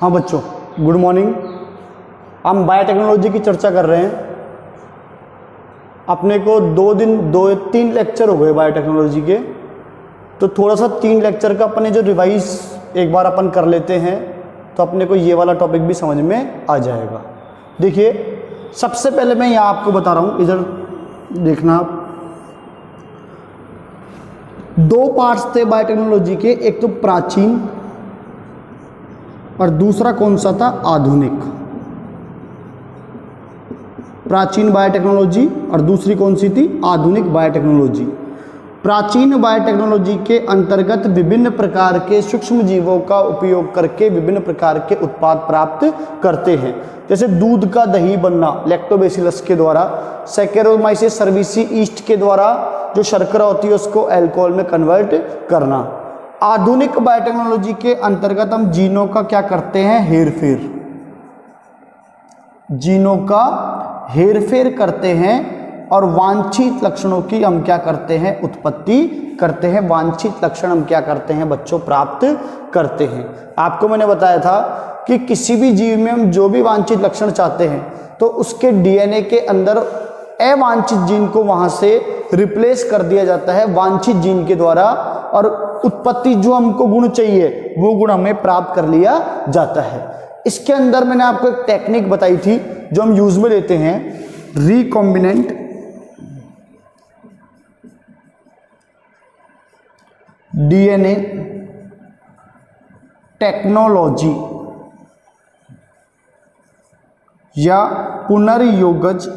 हाँ बच्चों, good morning. हम बायोटेक्नोलॉजी की चर्चा कर रहे हैं। अपने को 3 लेक्चर हो गए बायोटेक्नोलॉजी के, तो थोड़ा सा 3 लेक्चर का अपने जो रिवाइज एक बार अपन कर लेते हैं तो अपने को ये वाला टॉपिक भी समझ में आ जाएगा। देखिए, सबसे पहले मैं यहाँ आपको बता रहा हूँ, इधर देखना आप। 2 पार्ट्स थे बायोटेक्नोलॉजी के, एक तो प्राचीन और दूसरा कौन सा था, आधुनिक। प्राचीन बायोटेक्नोलॉजी और दूसरी कौन सी थी, आधुनिक बायोटेक्नोलॉजी। प्राचीन बायोटेक्नोलॉजी के अंतर्गत विभिन्न प्रकार के सूक्ष्म जीवों का उपयोग करके विभिन्न प्रकार के उत्पाद प्राप्त करते हैं, जैसे दूध का दही बनना लैक्टोबैसिलस के द्वारा, सैकेरोमाइसिस सर्विसी ईस्ट के द्वारा जो शर्करा होती है उसको अल्कोहल में कन्वर्ट करना। आधुनिक बायोटेक्नोलॉजी के अंतर्गत हम जीनों का क्या करते हैं, हेरफेर। जीनों का हेरफेर करते हैं और वांछित लक्षणों की हम क्या करते हैं, उत्पत्ति करते हैं। वांछित लक्षण हम क्या करते हैं बच्चों, प्राप्त करते हैं। आपको मैंने बताया था कि किसी भी जीव में हम जो भी वांछित लक्षण चाहते हैं तो उसके डीएनए के अंदर अवांछित जीन को वहां से रिप्लेस कर दिया जाता है वांछित जीन के द्वारा, और उत्पत्ति जो हमको गुण चाहिए वो गुण हमें प्राप्त कर लिया जाता है। इसके अंदर मैंने आपको एक टेक्निक बताई थी जो हम यूज में लेते हैं, रिकॉम्बिनेंट डीएनए टेक्नोलॉजी या पुनर्योगज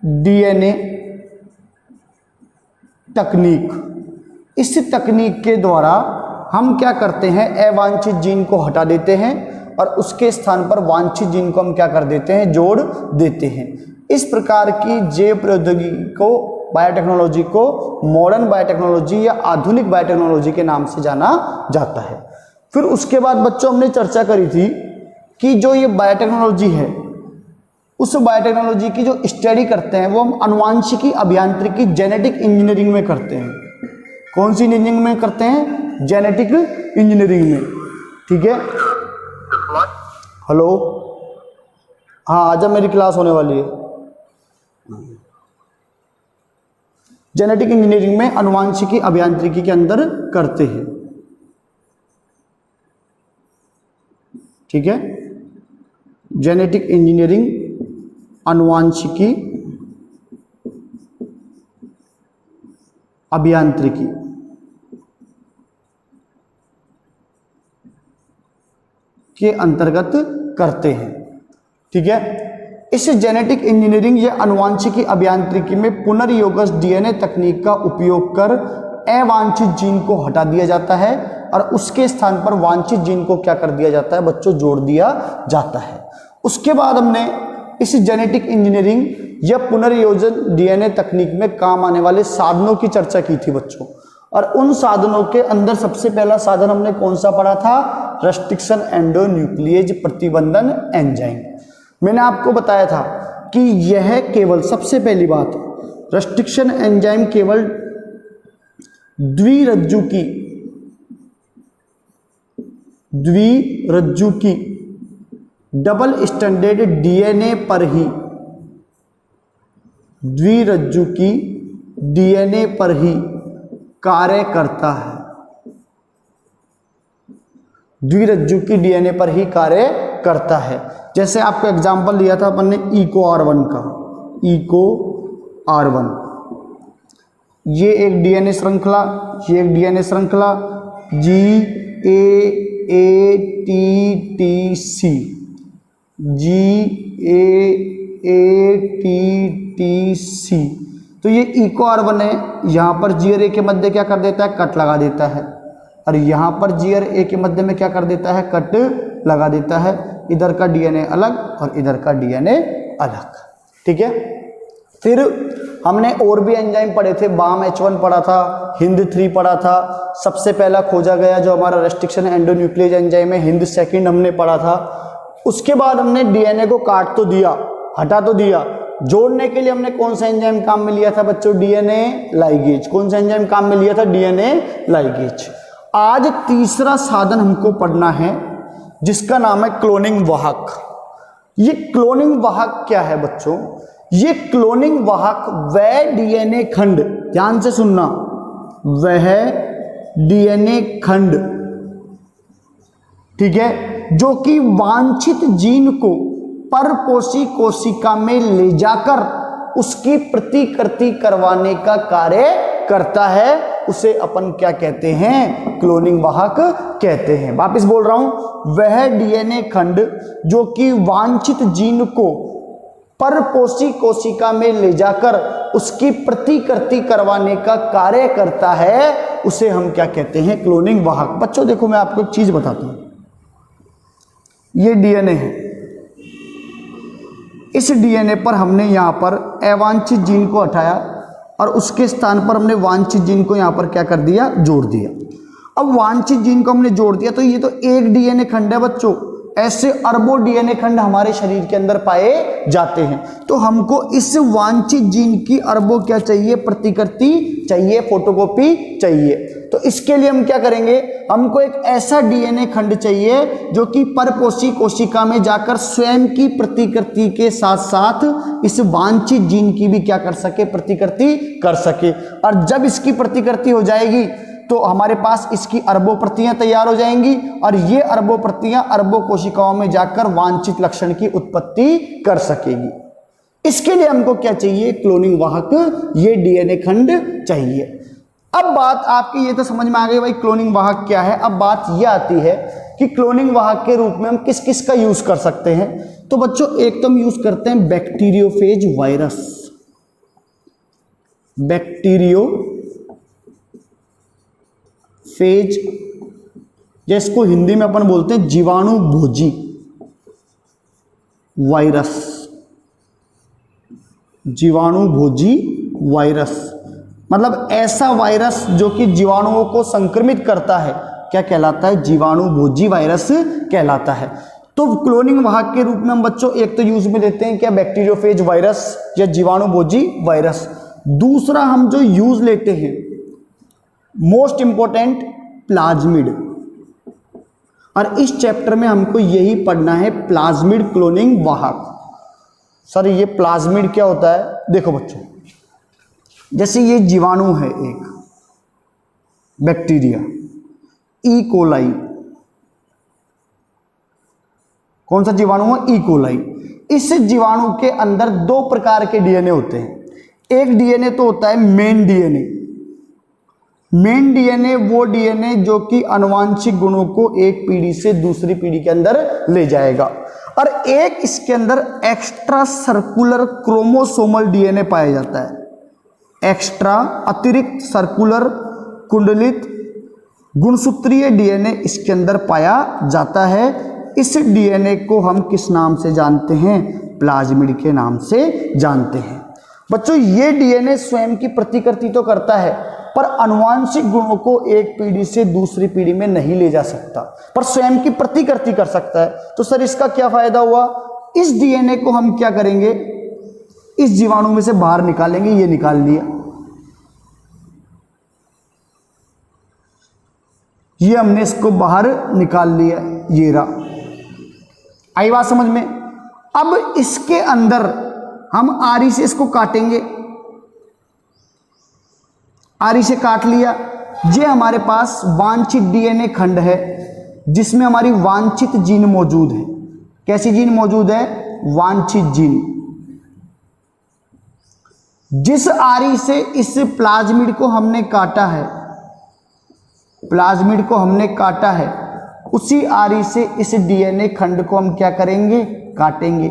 डीएनए तकनीक। इस तकनीक के द्वारा हम क्या करते हैं, अवांछित जीन को हटा देते हैं और उसके स्थान पर वांछित जीन को हम क्या कर देते हैं, जोड़ देते हैं। इस प्रकार की जैव प्रौद्योगिकी को, बायोटेक्नोलॉजी को मॉडर्न बायोटेक्नोलॉजी या आधुनिक बायोटेक्नोलॉजी के नाम से जाना जाता है। फिर उसके बाद बच्चों हमने चर्चा करी थी कि जो ये बायोटेक्नोलॉजी है, उस बायोटेक्नोलॉजी की जो स्टडी करते हैं वो हम आनुवांशिकी अभियांत्रिकी जेनेटिक इंजीनियरिंग में करते हैं। कौन सी इंजीनियरिंग में करते हैं, जेनेटिक इंजीनियरिंग में। ठीक है, हेलो, हाँ आजा, मेरी क्लास होने वाली है। जेनेटिक इंजीनियरिंग में आनुवांशिकी अभियांत्रिकी के अंदर करते हैं। ठीक है, जेनेटिक इंजीनियरिंग आनुवांशिकी अभियांत्रिकी के अंतर्गत करते हैं। ठीक है, इस जेनेटिक इंजीनियरिंग या आनुवांशिकी अभियांत्रिकी में पुनर्योगज डीएनए तकनीक का उपयोग कर अवांछित जीन को हटा दिया जाता है और उसके स्थान पर वांछित जीन को क्या कर दिया जाता है बच्चों, जोड़ दिया जाता है। उसके बाद हमने इस जेनेटिक इंजीनियरिंग या पुनर्योजन डीएनए तकनीक में काम आने वाले साधनों की चर्चा की थी बच्चों, और उन साधनों के अंदर सबसे पहला साधन हमने कौन सा पढ़ा था, रेस्ट्रिक्शन एंडोन्यूक्लिएज प्रतिबंधन एंजाइम। मैंने आपको बताया था कि यह केवल, सबसे पहली बात, रेस्ट्रिक्शन एंजाइम केवल द्विरज्जु की डबल स्टैंडर्ड डीएनए पर ही, द्विरज्जु की डीएनए पर ही कार्य करता है। द्विरज्जु की डीएनए पर ही कार्य करता है। जैसे आपको एग्जांपल दिया था अपन ने इको R1 का, इको R1, ये एक डीएनए श्रृंखला, ये एक डीएनए श्रृंखला GAATTC। तो ये इको R1 है, यहाँ पर GRA के मध्य क्या कर देता है, कट लगा देता है, और यहाँ पर GRA के मध्य में क्या कर देता है, कट लगा देता है। इधर का डीएनए अलग और इधर का डीएनए अलग। ठीक है, फिर हमने और भी एंजाइम पढ़े थे, बाम H1 पढ़ा था, HindIII पढ़ा था, सबसे पहला खोजा गया जो हमारा रेस्ट्रिक्शन एंडोन्यूक्लिएज एंजाइम है, HindII हमने पढ़ा था। उसके बाद हमने डीएनए को काट तो दिया, हटा तो दिया, जोड़ने के लिए हमने कौन सा एंजाइम काम में लिया था बच्चों, डीएनए लाइगेज। कौन सा एंजाइम काम में लिया था, डीएनए लाइगेज। आज तीसरा साधन हमको पढ़ना है जिसका नाम है क्लोनिंग वाहक। ये क्लोनिंग वाहक क्या है बच्चों? ये क्लोनिंग वाहक वह डीएनए खंड, ध्यान से सुनना, वह डीएनए खंड, ठीक है, जो कि वांछित जीन को परपोषी कोशिका में ले जाकर उसकी प्रतिकृति करवाने का कार्य करता है, उसे अपन क्या कहते हैं? क्लोनिंग वाहक कहते हैं। वापस बोल रहा हूं, वह डीएनए खंड जो कि वांछित जीन को परपोषी कोशिका में ले जाकर उसकी प्रतिकृति करवाने का कार्य करता है, उसे हम क्या कहते हैं? क्लोनिंग वाहक। बच्चों देखो, मैं आपको एक चीज बताता हूं, ये डीएनए है, इस डीएनए पर हमने यहां पर अवांछित जीन को हटाया और उसके स्थान पर हमने वांछित जीन को यहां पर क्या कर दिया? जोड़ दिया। अब वांछित जीन को हमने जोड़ दिया तो ये तो एक डीएनए खंड है बच्चों, ऐसे अरबों डीएनए खंड हमारे शरीर के अंदर पाए जाते हैं। तो हमको इस वांछित जीन की अरबों क्या चाहिए? प्रतिकृति चाहिए, फोटोकॉपी चाहिए। तो इसके लिए हम क्या करेंगे? हमको एक ऐसा डीएनए खंड चाहिए जो कि परपोषी कोशिका में जाकर स्वयं की प्रतिकृति के साथ साथ इस वांछित जीन की भी क्या कर सके? प्रतिकृति कर सके। और जब इसकी प्रतिकृति हो जाएगी तो हमारे पास इसकी अरबों प्रतियां तैयार हो जाएंगी और ये अरबों प्रतियां अरबों कोशिकाओं में जाकर वांछित लक्षण की उत्पत्ति कर सकेगी। इसके लिए हमको क्या चाहिए? क्लोनिंग वाहक, ये डीएनए खंड चाहिए। अब बात आपकी ये तो समझ में आ गई भाई क्लोनिंग वाहक क्या है। अब बात ये आती है कि क्लोनिंग वाहक के रूप में हम किस किस का यूज कर सकते हैं। तो बच्चों एक तो हम यूज करते हैं बैक्टीरियोफेज वायरस, फेज, जिसको हिंदी में अपन बोलते हैं जीवाणु भोजी वायरस, जीवाणु भोजी वायरस मतलब ऐसा वायरस जो कि जीवाणुओं को संक्रमित करता है, क्या कहलाता है? जीवाणु भोजी वायरस कहलाता है। तो क्लोनिंग वाहक के रूप में हम बच्चों एक तो यूज में लेते हैं क्या? बैक्टीरियोफेज वायरस या जीवाणु भोजी वायरस। दूसरा हम जो यूज लेते हैं मोस्ट इंपॉर्टेंट, प्लाज्मिड। और इस चैप्टर में हमको यही पढ़ना है, प्लाज्मिड क्लोनिंग वाहक। सर ये प्लाज्मिड क्या होता है? देखो बच्चों, जैसे ये जीवाणु है एक बैक्टीरिया, ई कोलाई, कौन सा जीवाणु है? E coli. इस जीवाणु के अंदर दो प्रकार के डीएनए होते हैं। एक डीएनए तो होता है मेन डीएनए। मेन डीएनए वो डीएनए जो कि आनुवांशिक गुणों को एक पीढ़ी से दूसरी पीढ़ी के अंदर ले जाएगा, और एक इसके अंदर एक्स्ट्रा सर्कुलर क्रोमोसोमल डीएनए पाया जाता है। एक्स्ट्रा अतिरिक्त सर्कुलर कुंडलित गुणसूत्रीय डीएनए इसके अंदर पाया जाता है। इस डीएनए को हम किस नाम से जानते हैं? प्लाज्मिड के नाम से जानते हैं। बच्चों ये डीएनए स्वयं की प्रतिकृति तो करता है पर आनुवांशिक गुणों को एक पीढ़ी से दूसरी पीढ़ी में नहीं ले जा सकता, पर स्वयं की प्रतिकृति कर सकता है। तो सर इसका क्या फायदा हुआ? इस डीएनए को हम क्या करेंगे? इस जीवाणु में से बाहर निकालेंगे। ये निकाल लिया, ये हमने इसको बाहर निकाल लिया, ये रहा। आई बात समझ में? अब इसके अंदर हम आरी से इसको काटेंगे, आरी से काट लिया। ये हमारे पास वांछित डीएनए खंड है जिसमें हमारी वांछित जीन मौजूद है। कैसी जीन मौजूद है? वांछित जीन। जिस आरी से इस प्लाज्मिड को हमने काटा है, प्लाज्मिड को हमने काटा है, उसी आरी से इस डीएनए खंड को हम क्या करेंगे? काटेंगे।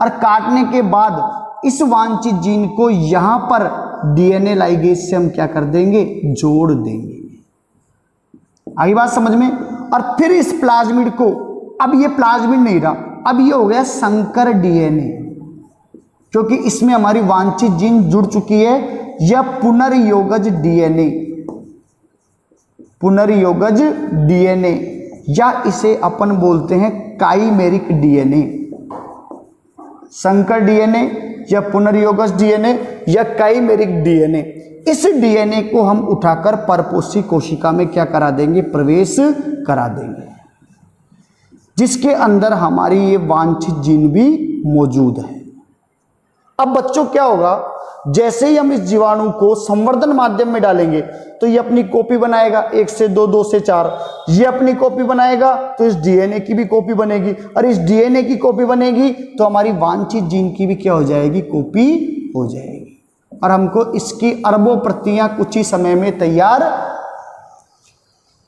और काटने के बाद इस वांछित जीन को यहां पर डीएनए लाइगेज से हम क्या कर देंगे? जोड़ देंगे। आई बात समझ में? और फिर इस प्लाज्मिड को, अब ये प्लाज्मिड नहीं रहा, अब ये हो गया संकर डीएनए, क्योंकि इसमें हमारी वांछित जीन जुड़ चुकी है। या पुनर्योगज डीएनए, पुनर्योगज डीएनए, या इसे अपन बोलते हैं काइमेरिक डीएनए। संकर डीएनए या पुनर्योगज डीएनए या काइमेरिक डीएनए, इस डीएनए को हम उठाकर परपोषी कोशिका में क्या करा देंगे, प्रवेश करा देंगे, जिसके अंदर हमारी ये वांछित जीन भी मौजूद है। अब बच्चों क्या होगा, जैसे ही हम इस जीवाणु को संवर्धन माध्यम में डालेंगे तो ये अपनी कॉपी बनाएगा, 1 से 2, 2 से 4, ये अपनी कॉपी बनाएगा तो इस डीएनए की भी कॉपी बनेगी, और इस डीएनए की कॉपी बनेगी तो हमारी वांछित जीन की भी क्या हो जाएगी, कॉपी हो जाएगी, और हमको इसकी अरबों प्रतियां कुछ ही समय में तैयार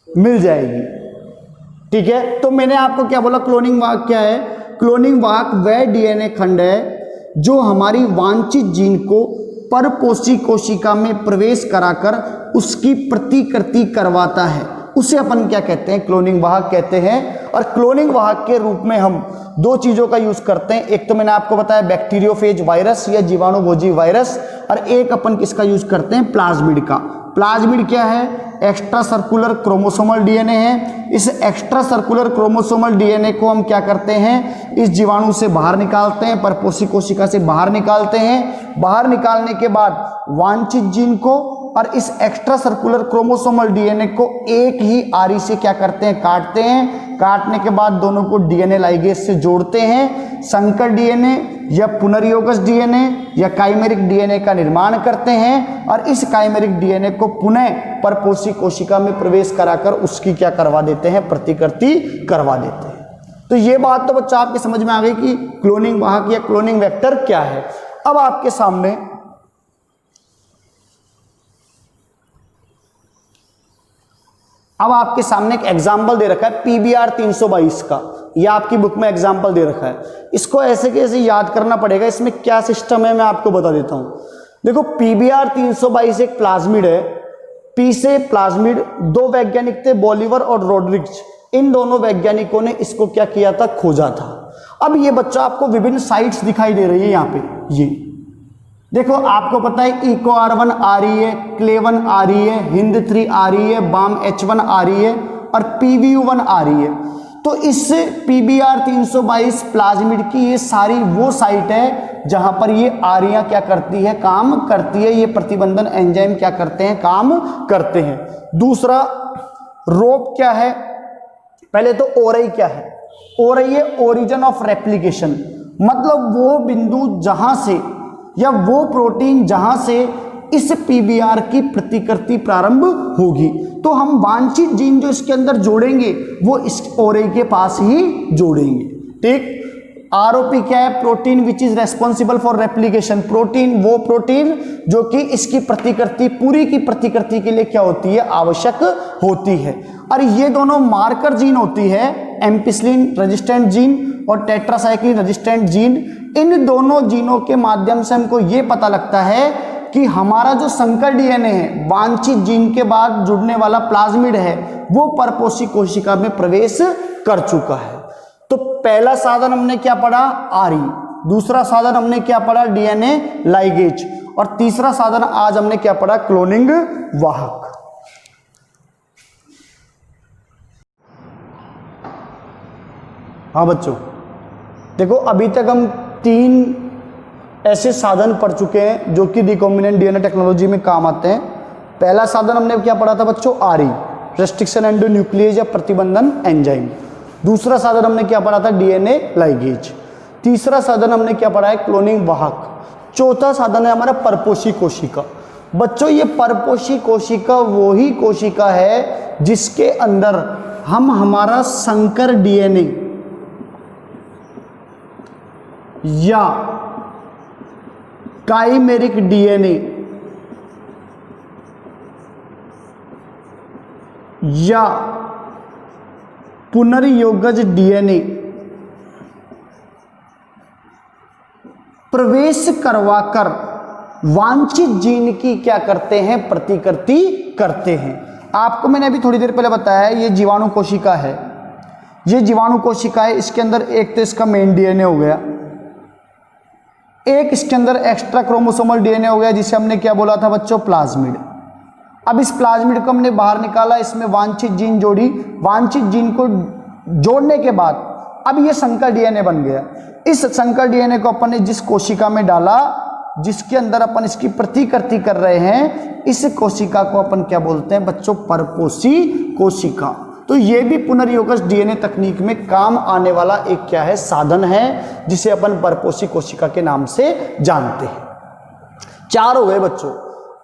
मिल जाएगी। ठीक है, तो मैंने आपको क्या बोला, क्लोनिंग वाहक क्या है? क्लोनिंग वाहक वह डीएनए खंड है जो हमारी वांछित जीन को परपोषी कोशिका में प्रवेश कराकर उसकी प्रतिकृति करवाता है, उसे अपन क्या कहते हैं, क्लोनिंग वाहक कहते हैं। और क्लोनिंग वाहक के रूप में हम 2 चीजों का यूज करते हैं, एक तो मैंने आपको बताया बैक्टीरियोफेज वायरस या जीवाणुभोजी वायरस, और एक अपन किसका यूज करते हैं, प्लाज्मिड का। प्लाज्मिड क्या है, एक्स्ट्रा सर्कुलर क्रोमोसोमल डीएनए है। इस एक्स्ट्रा सर्कुलर क्रोमोसोमल डीएनए को हम क्या करते हैं, इस जीवाणु से बाहर निकालते हैं, परपोषी कोशिका से बाहर निकालते हैं। बाहर निकालने के बाद वांछित जीन को और इस एक्स्ट्रा सर्कुलर क्रोमोसोमल डीएनए को एक ही आरी से क्या करते हैं, काटते हैं। काटने के बाद दोनों को डीएनए लाइगेज से जोड़ते हैं, संकर डीएनए या पुनर्योगज डीएनए या काइमेरिक डीएनए का निर्माण करते हैं, और इस काइमेरिक डीएनए को पुनः परपोषी कोशिका में प्रवेश कराकर उसकी क्या करवा देते हैं, प्रतिकृति करवा देते हैं। तो ये बात तो बच्चा आपके समझ में आ गई कि क्लोनिंग वाहक या क्लोनिंग वेक्टर क्या है। अब आपके सामने एक एग्जाम्पल दे रखा है PBR 322 का, यह आपकी बुक में एग्जाम्पल दे रखा है। इसको ऐसे कैसे याद करना पड़ेगा, इसमें क्या सिस्टम है मैं आपको बता देता हूं। देखो PBR 322 एक प्लाज्मिड है, पी से प्लाज्मिड, 2 वैज्ञानिक थे, बॉलिवर और रॉड्रिग्स। इन दोनों वैज्ञानिकों ने इसको क्या किया था, खोजा था। अब ये बच्चा आपको विभिन्न साइट्स दिखाई दे रही है यहाँ पे, ये देखो आपको पता है EcoR1 आ रही है, Clay1 आ रही है, Hind3 आ रही है, BAM-H1 आ रही है और PVU1 आ रही है। तो इस PBR 322 प्लाज्मिड की ये सारी वो साइट है जहां पर ये आरियां क्या करती है, काम करती है, ये प्रतिबंधन एंजाइम क्या करते हैं, काम करते हैं। दूसरा रोप क्या है, पहले तो ओरई क्या है, ओरई है ओरिजिन ऑफ रेप्लिकेशन, मतलब वो बिंदु जहां से या वो प्रोटीन जहां से इस पीबीआर की प्रतिकृति प्रारंभ होगी। तो हम वांछित जीन जो इसके अंदर जोड़ेंगे वो इस ओरई के पास ही जोड़ेंगे। ठीक, आरओपी क्या है, protein which is responsible for replication, protein वो प्रोटीन जो कि इसकी प्रतिकृति, पूरी की प्रतिकृति के लिए क्या होती है, आवश्यक होती है। और ये दोनों मार्कर जीन होती है, एम्पिसिलिन रेजिस्टेंट जीन और टेट्रासाइक्लिन रेजिस्टेंट जीन। इन दोनों जीनों के माध्यम से हमको ये पता लगता है कि हमारा जो संकर डीएनए है, वांछित जीन के बाद जुड़ने वाला प्लाज्मिड है, वो परपोषी कोशिका में प्रवेश कर चुका है। तो पहला साधन हमने क्या पढ़ा, आरी, दूसरा साधन हमने क्या पढ़ा, डीएनए लाइगेज, और तीसरा साधन आज हमने क्या पढ़ा, क्लोनिंग वाहक। हाँ बच्चों देखो, अभी तक हम 3 ऐसे साधन पढ़ चुके हैं जो कि रिकॉम्बिनेंट डीएनए टेक्नोलॉजी में काम आते हैं। पहला साधन हमने क्या पढ़ा था बच्चों, आरई, रेस्ट्रिक्शन एंडोन्यूक्लिएज या प्रतिबंधन एंजाइम। दूसरा साधन हमने क्या पढ़ा था, डीएनए लाइगेज। तीसरा साधन हमने क्या पढ़ा है, क्लोनिंग वाहक। चौथा साधन है हमारा परपोषी कोशिका। बच्चों ये परपोषी कोशिका वो ही कोशिका है जिसके अंदर हम हमारा संकर डीएनए या काइमेरिक डीएनए या पुनर्योगज डीएनए प्रवेश करवाकर वांछित जीन की क्या करते हैं, प्रतिकृति करते हैं। आपको मैंने अभी थोड़ी देर पहले बताया है, ये जीवाणु कोशिका है, ये जीवाणु कोशिका है। इसके अंदर एक तो इसका मेन डीएनए हो गया, एक इसके अंदर एक्स्ट्रा क्रोमोसोमल डीएनए हो गया जिसे हमने क्या बोला था बच्चों, प्लाज्मिड। अब इस प्लाज्मिड को हमने बाहर निकाला, इसमें वांछित जीन जोड़ी, वांछित जीन को जोड़ने के बाद अब ये संकर डीएनए बन गया। इस संकर डीएनए को अपन ने जिस कोशिका में डाला जिसके अंदर अपन इसकी प्रतिकृति कर रहे हैं, इस कोशिका को अपन क्या बोलते हैं बच्चों? परपोषी कोशिका। तो ये भी पुनर्योगश डीएनए तकनीक में काम आने वाला एक क्या है? साधन है, जिसे अपन परपोषी कोशिका के नाम से जानते हैं। 4 हो गए बच्चों।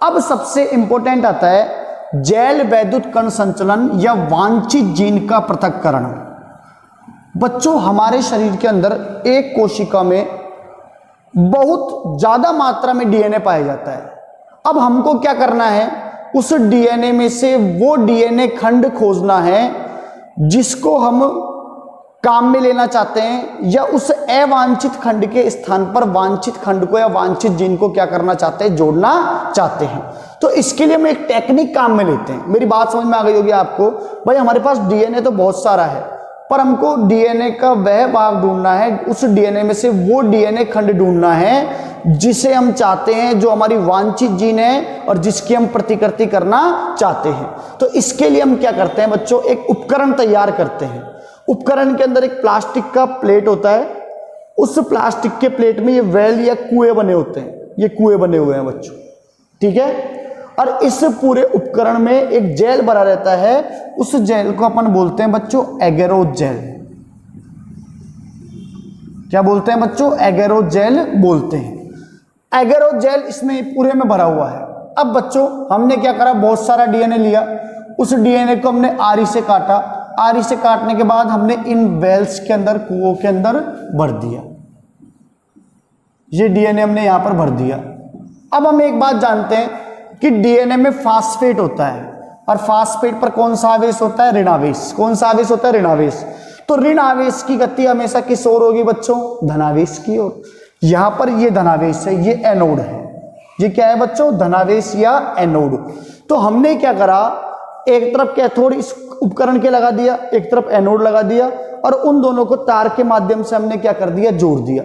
अब सबसे इंपॉर्टेंट आता है जैल वैद्युत कण संचलन या वांछित जीन का पृथक्करण। बच्चों हमारे शरीर के अंदर एक कोशिका में बहुत ज्यादा मात्रा में डीएनए पाया जाता है। अब हमको क्या करना है? उस डीएनए में से वो डीएनए खंड खोजना है जिसको हम काम में लेना चाहते हैं, या उस अवांछित खंड के स्थान पर वांछित खंड को या वांछित जीन को क्या करना चाहते हैं? जोड़ना चाहते हैं। तो इसके लिए हम एक टेक्निक काम में लेते हैं। मेरी बात समझ में आ गई होगी आपको। भाई हमारे पास डीएनए तो बहुत सारा है, पर हमको डीएनए का वह भाग ढूंढना है, उस डीएनए में से वो डीएनए खंड ढूंढना है जिसे हम चाहते हैं, जो हमारी वांछित जीन है और जिसकी हम प्रतिकृति करना चाहते हैं। तो इसके लिए हम क्या करते हैं बच्चों? एक उपकरण तैयार करते हैं। उपकरण के अंदर एक प्लास्टिक का प्लेट होता है। उस प्लास्टिक के प्लेट में ये वेल या कुएं बने होते हैं। ये कुएं बने हुए हैं बच्चों, ठीक है। और इस पूरे उपकरण में एक जेल भरा रहता है। उस जेल को अपन बोलते हैं बच्चों एगेरोजेल। क्या बोलते हैं बच्चों? एगेरोजेल बोलते हैं। एगेरोजेल इसमें पूरे में भरा हुआ है। अब बच्चों हमने क्या करा? बहुत सारा डीएनए लिया। उस डीएनए को हमने आरी से काटा। आरी से काटने के बाद हमने इन वेल्स के अंदर, कुओं के अंदर भर दिया। ये डीएनए हमने यहां पर भर दिया। अब हम एक बात जानते हैं कि डीएनए में फास्फेट होता है, और फास्फेट पर कौन सा आवेश होता है? ऋण आवेश। कौन सा आवेश होता है? ऋण आवेश। तो ऋण आवेश की गति हमेशा किस ओर होगी बच्चों? धनावेश की ओर। यहां पर ये धनावेश है, ये एनोड है। ये क्या है बच्चों? धनावेश या एनोड। तो हमने क्या करा? एक तरफ कैथोड इस उपकरण के लगा दिया, एक तरफ एनोड लगा दिया, और उन दोनों को तार के माध्यम से हमने क्या कर दिया? जोड़ दिया।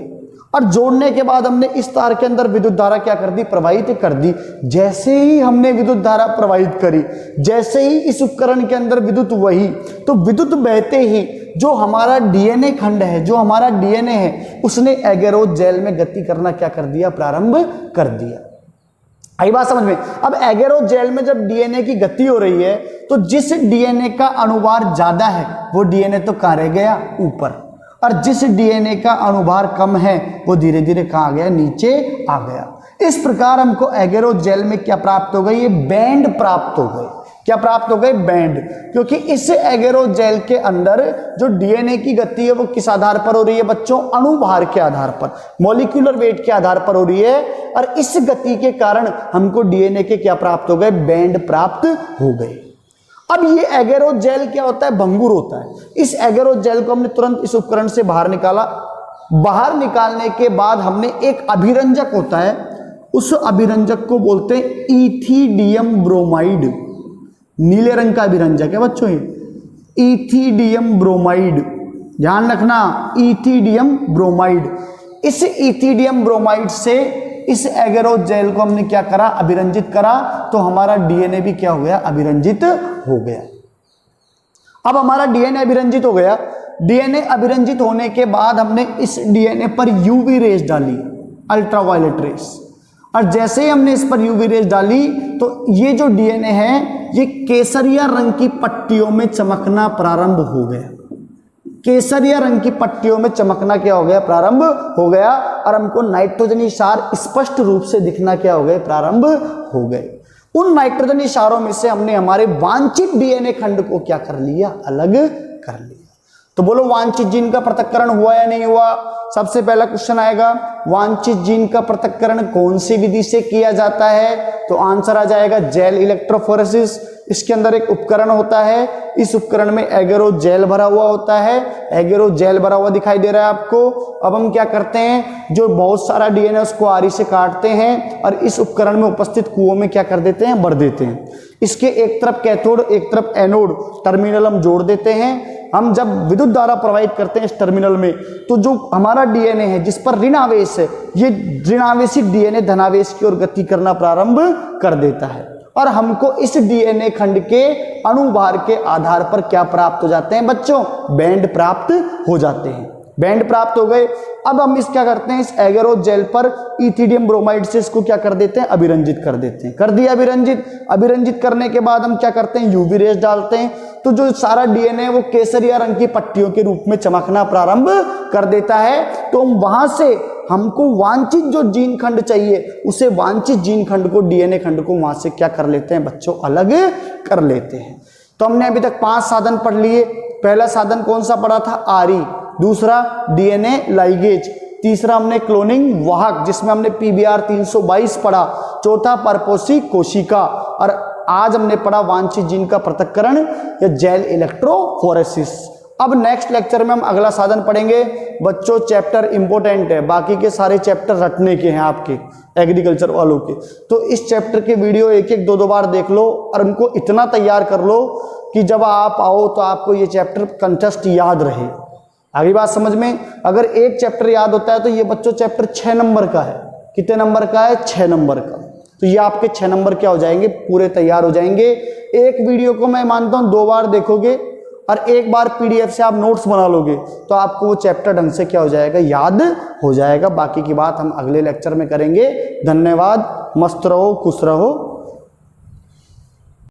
और जोड़ने के बाद हमने इस तार के अंदर विद्युत धारा क्या कर दी? प्रवाहित कर दी। जैसे ही हमने विद्युत धारा प्रवाहित करी, जैसे ही इस उपकरण के अंदर विद्युत वही, तो विद्युत बहते ही जो हमारा डीएनए खंड है, जो हमारा डीएनए है, उसने एगेरोजेल में गति करना क्या कर दिया? प्रारंभ कर दिया। आई बात समझ में? अब एगेरोजेल में जब डीएनए की गति हो रही है, तो जिस डीएनए का अनुभार ज्यादा है वो डीएनए तो कहां रह गया? ऊपर। और जिस डीएनए का अनुभार कम है वो धीरे धीरे कहां आ गया? नीचे आ गया। इस प्रकार हमको एगेरोजेल में क्या प्राप्त हो गई? ये बैंड प्राप्त हो गए। क्या प्राप्त हो गए? बैंड। क्योंकि इस एगेरोजेल के अंदर जो डीएनए की गति है वो किस आधार पर हो रही है बच्चों? अणुभार के आधार पर, मॉलिक्यूलर वेट के आधार पर हो रही है। और इस गति के कारण हमको डीएनए के क्या प्राप्त हो गए? बैंड प्राप्त हो गए। अब ये एगेरोजेल क्या होता है? भंगुर होता है। इस एगेरोजेल को हमने तुरंत इस उपकरण से बाहर निकाला। बाहर निकालने के बाद हमने एक अभिरंजक होता है, उस अभिरंजक को बोलते हैं इथिडियम ब्रोमाइड। नीले रंग का अभिरंजक है बच्चों ये, इथिडियम ब्रोमाइड। ध्यान रखना, इथिडियम ब्रोमाइड। इस इथिडियम ब्रोमाइड से इस एगेरोजेल को हमने क्या करा? अभिरंजित करा। तो हमारा डीएनए भी क्या हो गया? अभिरंजित हो गया। अब हमारा डीएनए अभिरंजित हो गया। डीएनए अभिरंजित होने के बाद हमने इस डीएनए पर यूवी रेज डाली, अल्ट्रावायलेट रेज। और जैसे ही हमने इस पर यूवी रेज डाली, तो ये जो डीएनए है ये केसरिया रंग की पट्टियों में चमकना प्रारंभ हो गया। केसरिया रंग की पट्टियों में चमकना क्या हो गया? प्रारंभ हो गया। और हमको नाइट्रोजनी क्षार स्पष्ट रूप से दिखना क्या हो गए? प्रारंभ हो गए। उन नाइट्रोजनी क्षारों में से हमने हमारे वांछित डीएनए खंड को क्या कर लिया? अलग कर लिया। तो बोलो वांछित जीन का पृथक्करण हुआ या नहीं हुआ? सबसे पहला क्वेश्चन आएगा, वांछित जीन का पृथक्करण कौन सी विधि से किया जाता है? तो आंसर आ जाएगा जेल इलेक्ट्रोफोरेसिस। इसके अंदर एक उपकरण होता है, इस उपकरण में एगेरोजेल भरा हुआ होता है। एगेरोजेल भरा हुआ दिखाई दे रहा है आपको। अब हम क्या करते हैं? जो बहुत सारा डीएनए उसको आरी से काटते हैं और इस उपकरण में उपस्थित कुओं में क्या कर देते हैं? भर देते हैं। इसके एक तरफ कैथोड, एक तरफ एनोड टर्मिनल हम जोड़ देते हैं। हम जब विद्युत धारा प्रवाहित करते हैं इस टर्मिनल में, तो जो हमारा डीएनए है जिस पर ऋण आवेश है, ये ऋणावेशी डीएनए धनावेश की ओर गति करना प्रारंभ कर देता है। और हमको इस डीएनए खंड के अणुभार के आधार पर क्या प्राप्त हो जाते हैं बच्चों? बैंड प्राप्त हो जाते हैं। बैंड प्राप्त हो गए। अब हम इस क्या करते हैं, इस एगारोथ जेल पर इथिडियम ब्रोमाइड से इसको क्या कर देते हैं, अभिरंजित कर देते हैं। कर दिया अभिरंजित। अभिरंजित करने के बाद हम क्या करते हैं, यूवी रेज डालते हैं, तो जो सारा डीएनए वो केसरिया रंग की पट्टियों के रूप में चमकना प्रारंभ कर देता है। तो वहां से हमको वांछित जो जीन खंड चाहिए, उसे वांछित जीन खंड को, डीएनए खंड को वहां से क्या कर लेते हैं बच्चों, अलग कर लेते हैं। तो हमने अभी तक 5 साधन पढ़ लिए। पहला साधन कौन सा पढ़ा था, आरई, दूसरा डीएनए लाइगेज, तीसरा हमने क्लोनिंग वाहक जिसमें हमने पीबीआर 322 पढ़ा, चौथा परपोषी कोशिका, और आज हमने पढ़ा वांछित जीन का पृथक्करण या जेल इलेक्ट्रोफोरेसिस। अब नेक्स्ट लेक्चर में हम अगला साधन पढ़ेंगे बच्चों। चैप्टर इंपॉर्टेंट है, बाकी के सारे चैप्टर रटने के हैं आपके एग्रीकल्चर वालों के। तो इस चैप्टर के वीडियो एक एक दो बार देख लो और उनको इतना तैयार कर लो कि जब आप आओ तो आपको ये चैप्टर कंठस्थ याद रहे। आगे बात समझ में? अगर एक चैप्टर याद होता है तो ये बच्चों चैप्टर 6 नंबर का है। कितने नंबर का है, 6 नंबर का। तो ये आपके 6 नंबर क्या हो जाएंगे, पूरे तैयार हो जाएंगे। एक वीडियो को मैं मानता हूं 2 बार देखोगे और 1 बार पीडीएफ से आप नोट्स बना लोगे तो आपको वो चैप्टर ढंग से क्या हो जाएगा, याद हो जाएगा। बाकी की बात हम अगले लेक्चर में करेंगे। धन्यवाद, मस्त रहो, खुश रहो।